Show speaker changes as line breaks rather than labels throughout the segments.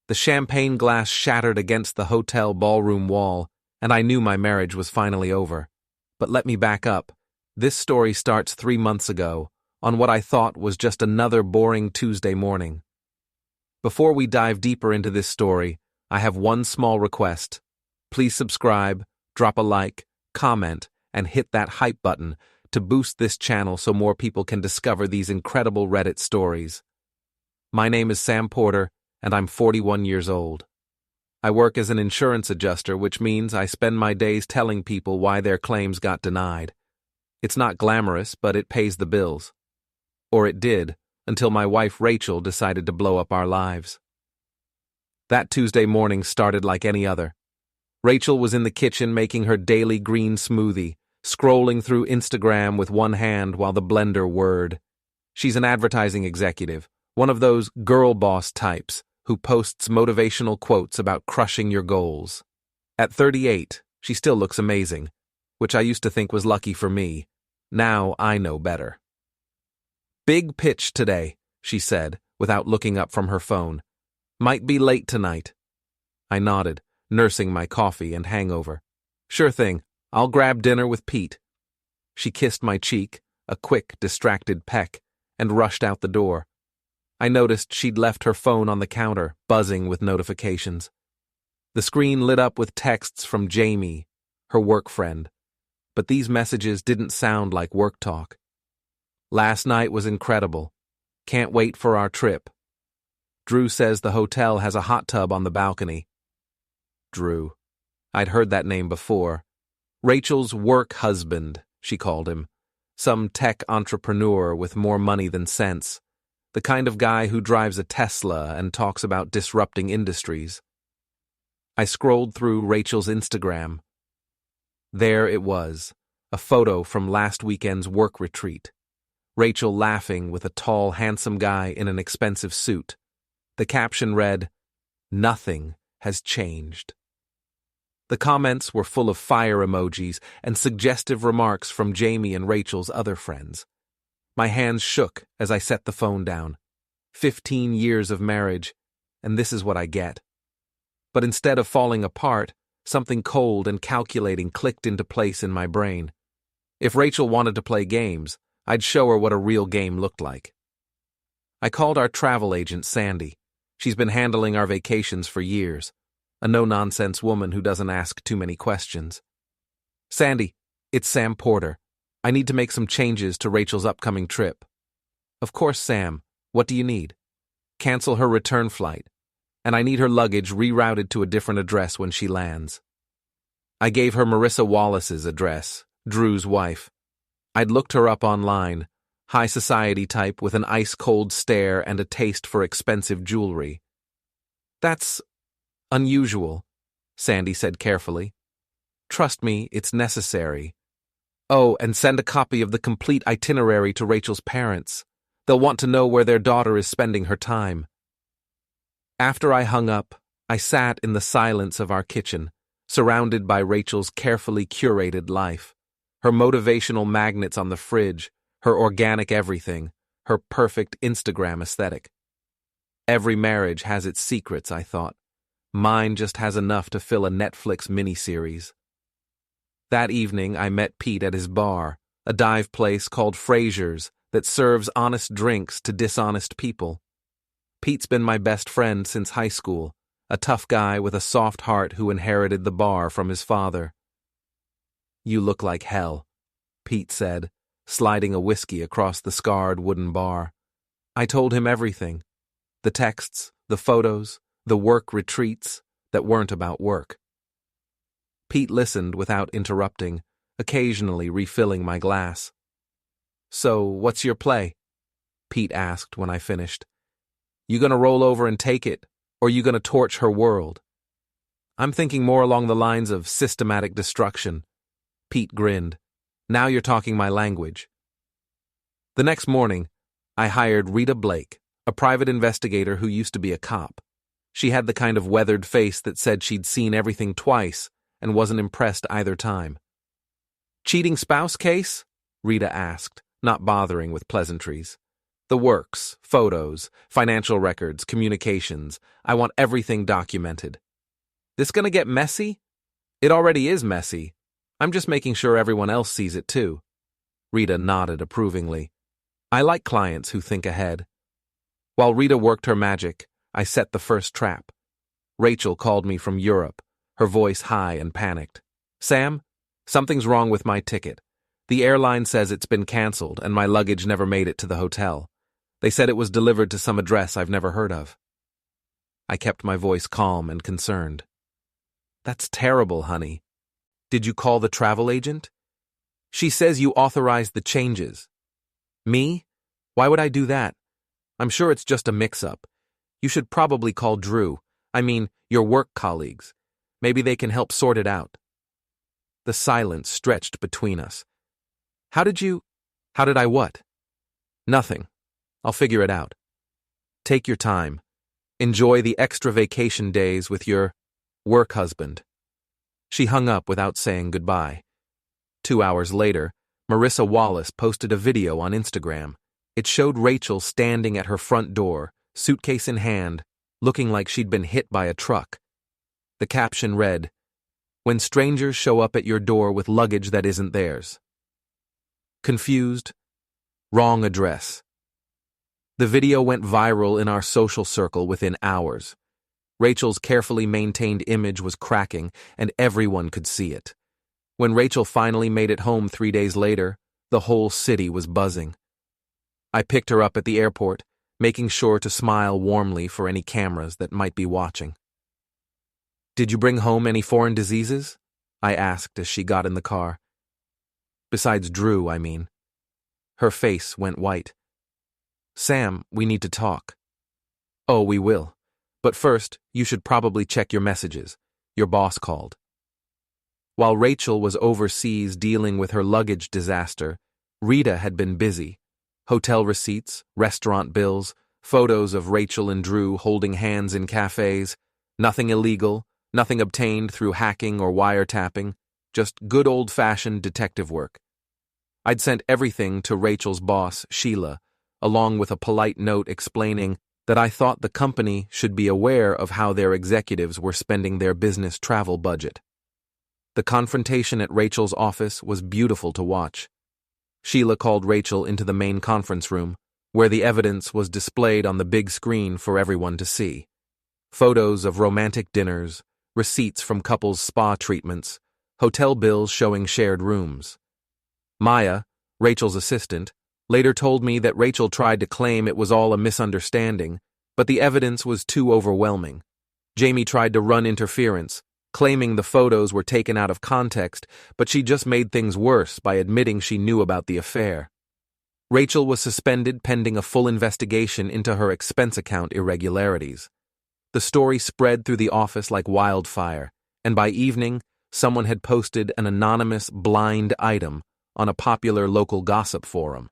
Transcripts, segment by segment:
The champagne glass shattered against the hotel ballroom wall, and I knew my marriage was finally over. But let me back up. This story starts 3 months ago, on what I thought was just another boring Tuesday morning. Before we dive deeper into this story, I have one small request. Please subscribe, drop a like, comment, and hit that hype button to boost this channel so more people can discover these incredible Reddit stories. My name is Sam Porter, and I'm 41 years old. I work as an insurance adjuster, which means I spend my days telling people why their claims got denied. It's not glamorous, but it pays the bills. Or it did, until my wife Rachel decided to blow up our lives. That Tuesday morning started like any other. Rachel was in the kitchen making her daily green smoothie, scrolling through Instagram with one hand while the blender whirred. She's an advertising executive, one of those girl boss types who posts motivational quotes about crushing your goals. At 38, she still looks amazing, which I used to think was lucky for me. Now I know better. "Big pitch today," she said, without looking up from her phone. "Might be late tonight." I nodded, nursing my coffee and hangover. "Sure thing, I'll grab dinner with Pete." She kissed my cheek, a quick, distracted peck, and rushed out the door. I noticed she'd left her phone on the counter, buzzing with notifications. The screen lit up with texts from Jamie, her work friend. But these messages didn't sound like work talk. "Last night was incredible. Can't wait for our trip. Drew says the hotel has a hot tub on the balcony." Drew. I'd heard that name before. Rachel's work husband, she called him. Some tech entrepreneur with more money than sense. The kind of guy who drives a Tesla and talks about disrupting industries. I scrolled through Rachel's Instagram. There it was, a photo from last weekend's work retreat. Rachel laughing with a tall, handsome guy in an expensive suit. The caption read, "Nothing has changed." The comments were full of fire emojis and suggestive remarks from Jamie and Rachel's other friends. My hands shook as I set the phone down. 15 years of marriage, and this is what I get. But instead of falling apart, something cold and calculating clicked into place in my brain. If Rachel wanted to play games, I'd show her what a real game looked like. I called our travel agent, Sandy. She's been handling our vacations for years. A no-nonsense woman who doesn't ask too many questions. "Sandy, it's Sam Porter. I need to make some changes to Rachel's upcoming trip." "Of course, Sam. What do you need?" "Cancel her return flight, and I need her luggage rerouted to a different address when she lands." I gave her Marissa Wallace's address, Drew's wife. I'd looked her up online, high society type with an ice-cold stare and a taste for expensive jewelry. "That's unusual," Sandy said carefully. "Trust me, it's necessary. Oh, and send a copy of the complete itinerary to Rachel's parents. They'll want to know where their daughter is spending her time." After I hung up, I sat in the silence of our kitchen, surrounded by Rachel's carefully curated life. Her motivational magnets on the fridge, her organic everything, her perfect Instagram aesthetic. Every marriage has its secrets, I thought. Mine just has enough to fill a Netflix miniseries. That evening, I met Pete at his bar, a dive place called Fraser's that serves honest drinks to dishonest people. Pete's been my best friend since high school, a tough guy with a soft heart who inherited the bar from his father. "You look like hell," Pete said, sliding a whiskey across the scarred wooden bar. I told him everything. The texts, the photos, the work retreats that weren't about work. Pete listened without interrupting, occasionally refilling my glass. "So, what's your play?" Pete asked when I finished. "You gonna roll over and take it, or you gonna torch her world?" "I'm thinking more along the lines of systematic destruction." Pete grinned. "Now you're talking my language." The next morning, I hired Rita Blake, a private investigator who used to be a cop. She had the kind of weathered face that said she'd seen everything twice and wasn't impressed either time. "Cheating spouse case?" Rita asked, not bothering with pleasantries. The works, photos, financial records, communications. I want everything documented. This gonna get messy? It already is messy. I'm just making sure everyone else sees it too. Rita nodded approvingly. I like clients who think ahead. While Rita worked her magic, I set the first trap. Rachel called me from Europe, her voice high and panicked. Sam, something's wrong with my ticket. The airline says it's been canceled and my luggage never made it to the hotel. They said it was delivered to some address I've never heard of. I kept my voice calm and concerned. That's terrible, honey. Did you call the travel agent? She says you authorized the changes. Me? Why would I do that? I'm sure it's just a mix-up. You should probably call Drew. I mean, your work colleagues. Maybe they can help sort it out. The silence stretched between us. How did I what? Nothing. I'll figure it out. Take your time. Enjoy the extra vacation days with your work husband. She hung up without saying goodbye. 2 hours later, Marissa Wallace posted a video on Instagram. It showed Rachel standing at her front door, suitcase in hand, looking like she'd been hit by a truck. The caption read, "When strangers show up at your door with luggage that isn't theirs." Confused? Wrong address. The video went viral in our social circle within hours. Rachel's carefully maintained image was cracking, and everyone could see it. When Rachel finally made it home 3 days later, the whole city was buzzing. I picked her up at the airport, making sure to smile warmly for any cameras that might be watching. Did you bring home any foreign diseases? I asked as she got in the car. Besides Drew, I mean. Her face went white. Sam, we need to talk. Oh, we will. But first, you should probably check your messages. Your boss called. While Rachel was overseas dealing with her luggage disaster, Rita had been busy. Hotel receipts, restaurant bills, photos of Rachel and Drew holding hands in cafes. Nothing illegal, nothing obtained through hacking or wiretapping, just good old-fashioned detective work. I'd sent everything to Rachel's boss, Sheila, along with a polite note explaining that I thought the company should be aware of how their executives were spending their business travel budget. The confrontation at Rachel's office was beautiful to watch. Sheila called Rachel into the main conference room, where the evidence was displayed on the big screen for everyone to see. Photos of romantic dinners, receipts from couples' spa treatments, hotel bills showing shared rooms. Maya, Rachel's assistant, later told me that Rachel tried to claim it was all a misunderstanding, but the evidence was too overwhelming. Jamie tried to run interference, claiming the photos were taken out of context, but she just made things worse by admitting she knew about the affair. Rachel was suspended pending a full investigation into her expense account irregularities. The story spread through the office like wildfire, and by evening, someone had posted an anonymous blind item on a popular local gossip forum.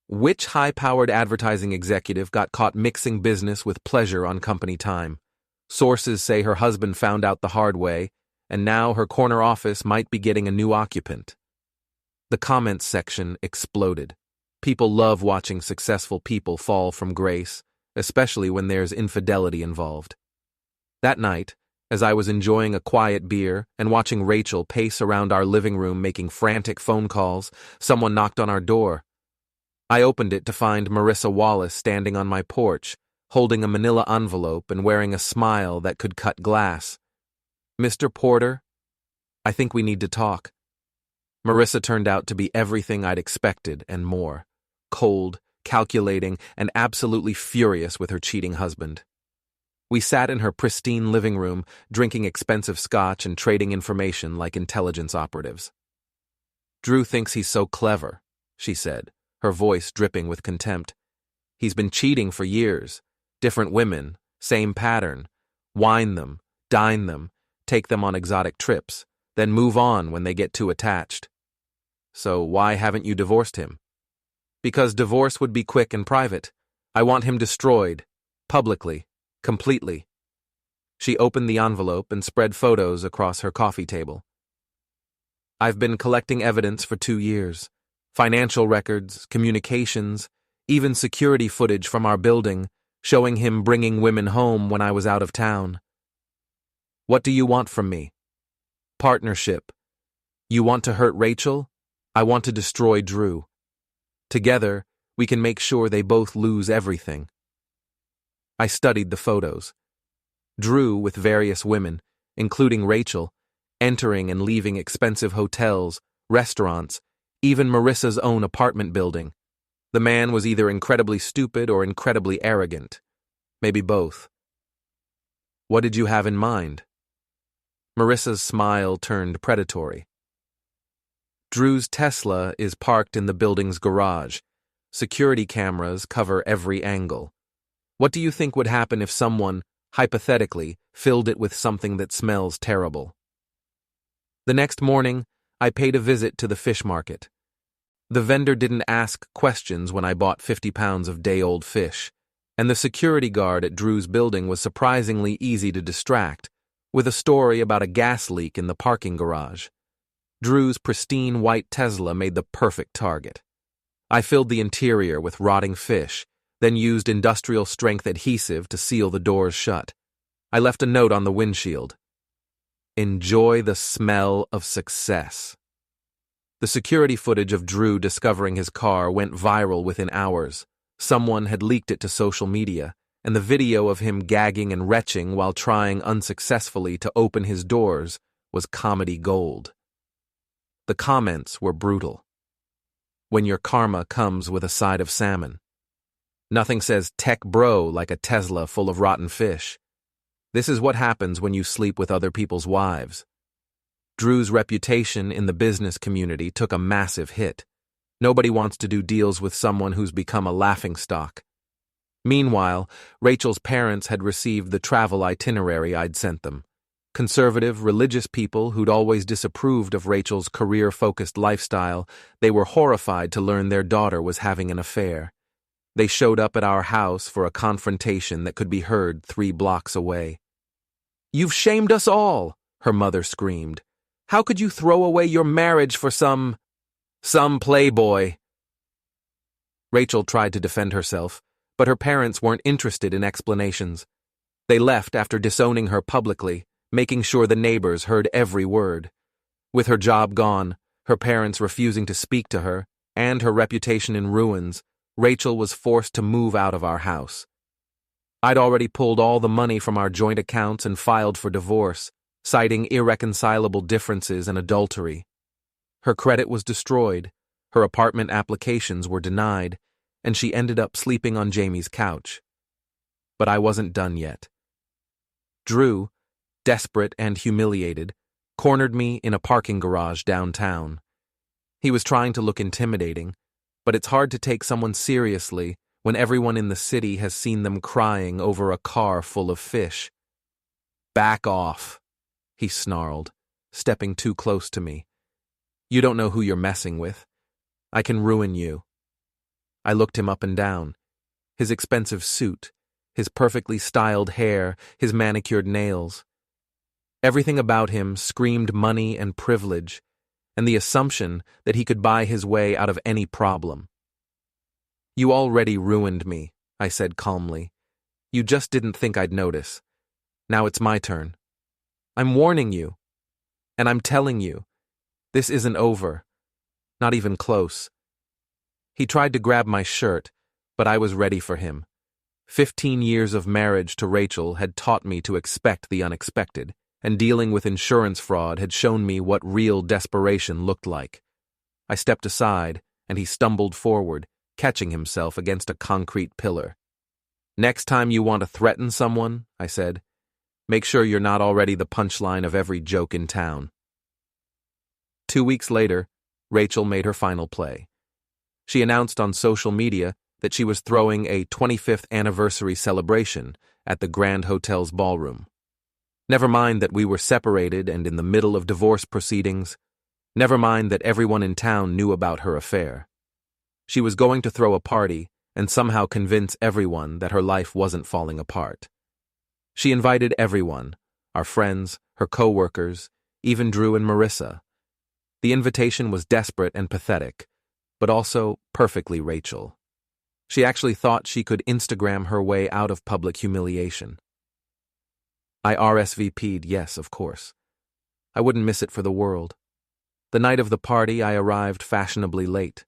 Which high-powered advertising executive got caught mixing business with pleasure on company time? Sources say her husband found out the hard way, and now her corner office might be getting a new occupant. The comments section exploded. People love watching successful people fall from grace, especially when there's infidelity involved. That night, as I was enjoying a quiet beer and watching Rachel pace around our living room making frantic phone calls, someone knocked on our door. I opened it to find Marissa Wallace standing on my porch, holding a manila envelope and wearing a smile that could cut glass. Mr. Porter, I think we need to talk. Marissa turned out to be everything I'd expected and more. Cold, calculating, and absolutely furious with her cheating husband. We sat in her pristine living room, drinking expensive scotch and trading information like intelligence operatives. Drew thinks he's so clever, she said, her voice dripping with contempt. He's been cheating for years. Different women, same pattern. Wine them, dine them, take them on exotic trips, then move on when they get too attached. So why haven't you divorced him? Because divorce would be quick and private. I want him destroyed, publicly, completely. She opened the envelope and spread photos across her coffee table. I've been collecting evidence for 2 years. Financial records, communications, even security footage from our building showing him bringing women home when I was out of town. What do you want from me? Partnership. You want to hurt Rachel? I want to destroy Drew. Together, we can make sure they both lose everything. I studied the photos. Drew with various women, including Rachel, entering and leaving expensive hotels, restaurants, even Marissa's own apartment building. The man was either incredibly stupid or incredibly arrogant. Maybe both. What did you have in mind? Marissa's smile turned predatory. Drew's Tesla is parked in the building's garage. Security cameras cover every angle. What do you think would happen if someone, hypothetically, filled it with something that smells terrible? The next morning, I paid a visit to the fish market. The vendor didn't ask questions when I bought 50 pounds of day-old fish, and the security guard at Drew's building was surprisingly easy to distract, with a story about a gas leak in the parking garage. Drew's pristine white Tesla made the perfect target. I filled the interior with rotting fish, then used industrial-strength adhesive to seal the doors shut. I left a note on the windshield. Enjoy the smell of success. The security footage of Drew discovering his car went viral within hours. Someone had leaked it to social media, and the video of him gagging and retching while trying unsuccessfully to open his doors was comedy gold. The comments were brutal. When your karma comes with a side of salmon. Nothing says tech bro like a Tesla full of rotten fish. This is what happens when you sleep with other people's wives. Drew's reputation in the business community took a massive hit. Nobody wants to do deals with someone who's become a laughingstock. Meanwhile, Rachel's parents had received the travel itinerary I'd sent them. Conservative, religious people who'd always disapproved of Rachel's career-focused lifestyle, they were horrified to learn their daughter was having an affair. They showed up at our house for a confrontation that could be heard 3 blocks away. "You've shamed us all," her mother screamed. "How could you throw away your marriage for some playboy?" Rachel tried to defend herself, but her parents weren't interested in explanations. They left after disowning her publicly, making sure the neighbors heard every word. With her job gone, her parents refusing to speak to her, and her reputation in ruins, Rachel was forced to move out of our house. I'd already pulled all the money from our joint accounts and filed for divorce, citing irreconcilable differences and adultery. Her credit was destroyed, her apartment applications were denied, and she ended up sleeping on Jamie's couch. But I wasn't done yet. Drew, desperate and humiliated, cornered me in a parking garage downtown. He was trying to look intimidating, but it's hard to take someone seriously when everyone in the city has seen them crying over a car full of fish. "Back off," he snarled, stepping too close to me. "You don't know who you're messing with. I can ruin you." I looked him up and down. His expensive suit, his perfectly styled hair, his manicured nails. Everything about him screamed money and privilege, and the assumption that he could buy his way out of any problem. "You already ruined me," I said calmly. "You just didn't think I'd notice. Now it's my turn. I'm warning you. And I'm telling you, this isn't over. Not even close." He tried to grab my shirt, but I was ready for him. 15 years of marriage to Rachel had taught me to expect the unexpected, and dealing with insurance fraud had shown me what real desperation looked like. I stepped aside, and he stumbled forward, catching himself against a concrete pillar. "Next time you want to threaten someone," I said, "make sure you're not already the punchline of every joke in town." 2 weeks later, Rachel made her final play. She announced on social media that she was throwing a 25th anniversary celebration at the Grand Hotel's ballroom. Never mind that we were separated and in the middle of divorce proceedings. Never mind that everyone in town knew about her affair. She was going to throw a party and somehow convince everyone that her life wasn't falling apart. She invited everyone, our friends, her co-workers, even Drew and Marissa. The invitation was desperate and pathetic, but also perfectly Rachel. She actually thought she could Instagram her way out of public humiliation. I RSVP'd, yes, of course. I wouldn't miss it for the world. The night of the party, I arrived fashionably late.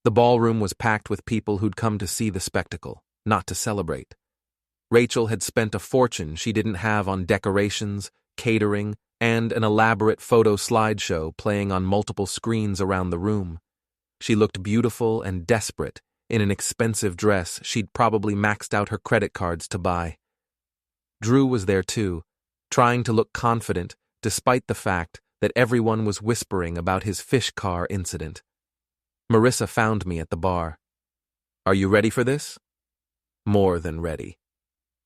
The ballroom was packed with people who'd come to see the spectacle, not to celebrate. Rachel had spent a fortune she didn't have on decorations, catering, and an elaborate photo slideshow playing on multiple screens around the room. She looked beautiful and desperate in an expensive dress she'd probably maxed out her credit cards to buy. Drew was there too, trying to look confident despite the fact that everyone was whispering about his fish car incident. Marissa found me at the bar. "Are you ready for this?" More than ready.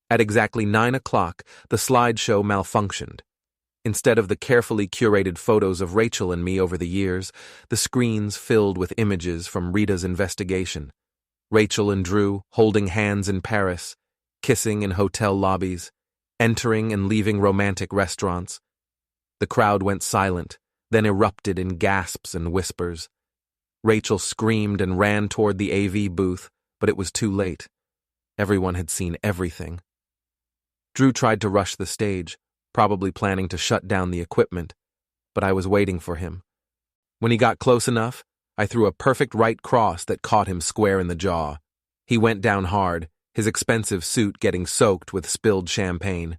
At exactly 9 o'clock, the slideshow malfunctioned. Instead of the carefully curated photos of Rachel and me over the years, the screens filled with images from Rita's investigation. Rachel and Drew holding hands in Paris, kissing in hotel lobbies, entering and leaving romantic restaurants. The crowd went silent, then erupted in gasps and whispers. Rachel screamed and ran toward the AV booth, but it was too late. Everyone had seen everything. Drew tried to rush the stage, probably planning to shut down the equipment, but I was waiting for him. When he got close enough, I threw a perfect right cross that caught him square in the jaw. He went down hard, his expensive suit getting soaked with spilled champagne.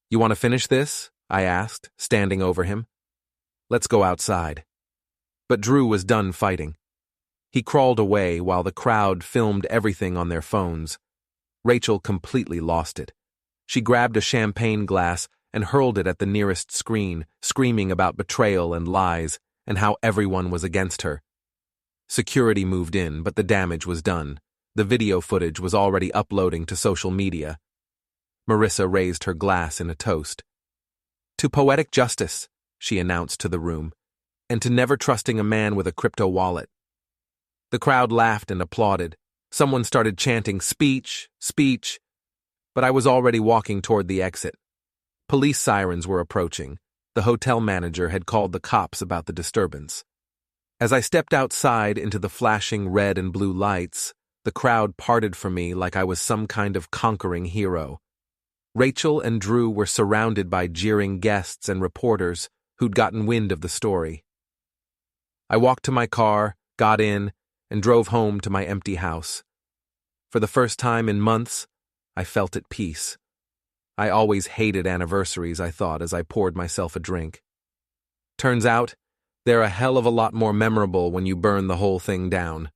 "You want to finish this?" I asked, standing over him. "Let's go outside." But Drew was done fighting. He crawled away while the crowd filmed everything on their phones. Rachel completely lost it. She grabbed a champagne glass and hurled it at the nearest screen, screaming about betrayal and lies, and how everyone was against her. Security moved in, but the damage was done. The video footage was already uploading to social media. Marissa raised her glass in a toast. "To poetic justice," she announced to the room, "and to never trusting a man with a crypto wallet." The crowd laughed and applauded. Someone started chanting, "Speech, speech," but I was already walking toward the exit. Police sirens were approaching. The hotel manager had called the cops about the disturbance. As I stepped outside into the flashing red and blue lights, the crowd parted for me like I was some kind of conquering hero. Rachel and Drew were surrounded by jeering guests and reporters who'd gotten wind of the story. I walked to my car, got in, and drove home to my empty house. For the first time in months, I felt at peace. I always hated anniversaries, I thought, as I poured myself a drink. Turns out, they're a hell of a lot more memorable when you burn the whole thing down.